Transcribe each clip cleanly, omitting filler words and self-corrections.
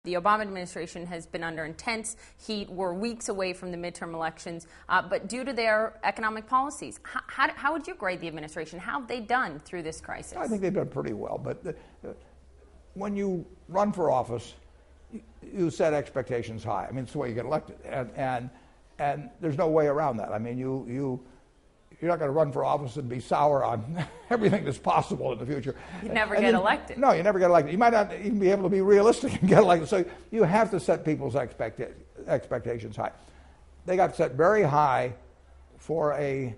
The Obama administration has been under intense heat. We're weeks away from the midterm elections, but due to their economic policies, how would you grade the administration? How have they done through this crisis? I think they've done pretty well, but when you run for office, you set expectations high. I mean, it's the way you get elected, and there's no way around that. I mean, you're not going to run for office and be sour on everything that's possible in the future. You never get elected. No, you never get elected. You might not even be able to be realistic and get elected. So you have to set people's expectations high. They got set very high for a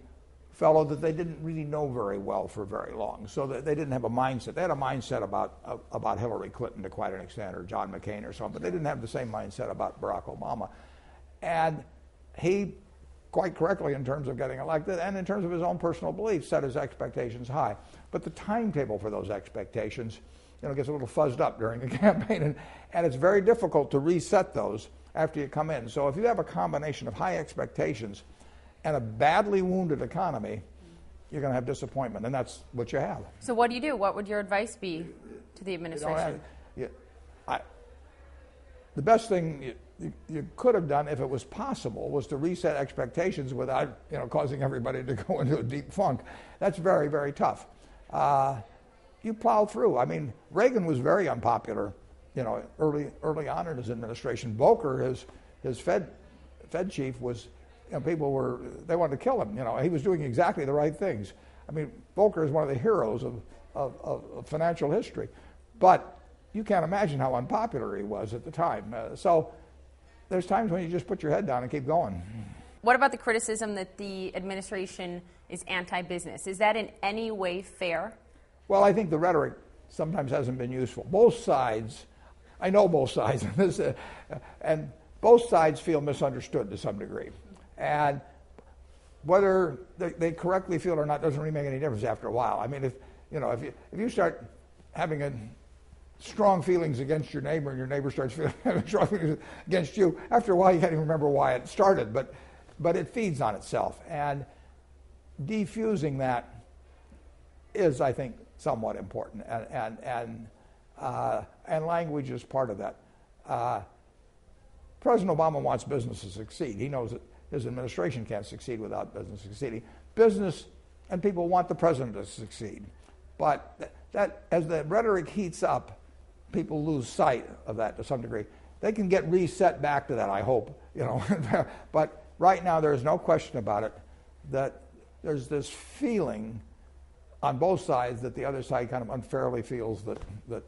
fellow that they didn't really know very well for very long. So they didn't have a mindset. They had a mindset about Hillary Clinton to quite an extent, or John McCain or something, but they didn't have the same mindset about Barack Obama. And he, quite correctly in terms of getting elected and in terms of his own personal beliefs, set his expectations high. But the timetable for those expectations, gets a little fuzzed up during the campaign, and it's very difficult to reset those after you come in. So if you have a combination of high expectations and a badly wounded economy, you're going to have disappointment, and that's what you have. So what do you do? What would your advice be to the administration? The best thing you could have done, if it was possible, was to reset expectations without causing everybody to go into a deep funk. That's very, very tough. You plow through. I mean, Reagan was very unpopular, early on in his administration. Volcker, his Fed chief, was, people they wanted to kill him. He was doing exactly the right things. I mean, Volcker is one of the heroes of financial history, but you can't imagine how unpopular he was at the time. So there's times when you just put your head down and keep going. What about the criticism that the administration is anti-business? Is that in any way fair? Well, I think the rhetoric sometimes hasn't been useful. Both sides, I know both sides, and both sides feel misunderstood to some degree. And whether they correctly feel it or not doesn't really make any difference after a while. I mean, if you start having strong feelings against your neighbor, and your neighbor starts having strong feelings against you, after a while you can't even remember why it started, but it feeds on itself. And defusing that is, I think, somewhat important, and language is part of that. President Obama wants business to succeed. He knows that his administration can't succeed without business succeeding. Business and people want the president to succeed, but that as the rhetoric heats up, people lose sight of that to some degree. They can get reset back to that, I hope, but right now there's no question about it that there's this feeling on both sides that the other side kind of unfairly feels that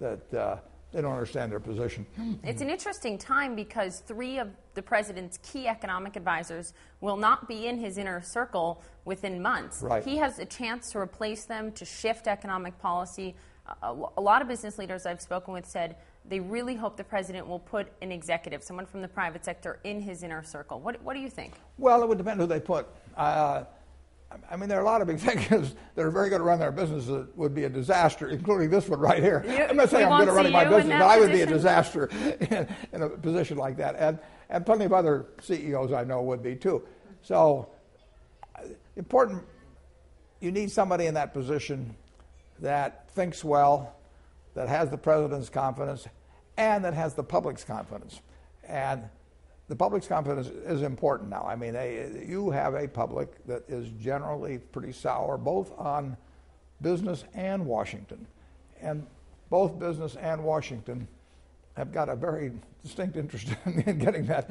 they don't understand their position. It's an interesting time because 3 of the president's key economic advisors will not be in his inner circle within months. Right. He has a chance to replace them, to shift economic policy. A lot of business leaders I've spoken with said they really hope the president will put an executive, someone from the private sector, in his inner circle. What do you think? Well, it would depend who they put. I mean, there are a lot of executives that are very good at running their businesses that would be a disaster, including this one right here. I'm not saying I'm good at running my business, but I would be a disaster in a position like that. And plenty of other CEOs I know would be too. So important, you need somebody in that position that thinks well, that has the president's confidence, and that has the public's confidence. And the public's confidence is important now. I mean, you have a public that is generally pretty sour, both on business and Washington. And both business and Washington have got a very distinct interest in getting that,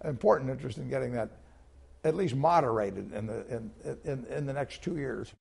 important interest in getting that at least moderated in the next 2 years.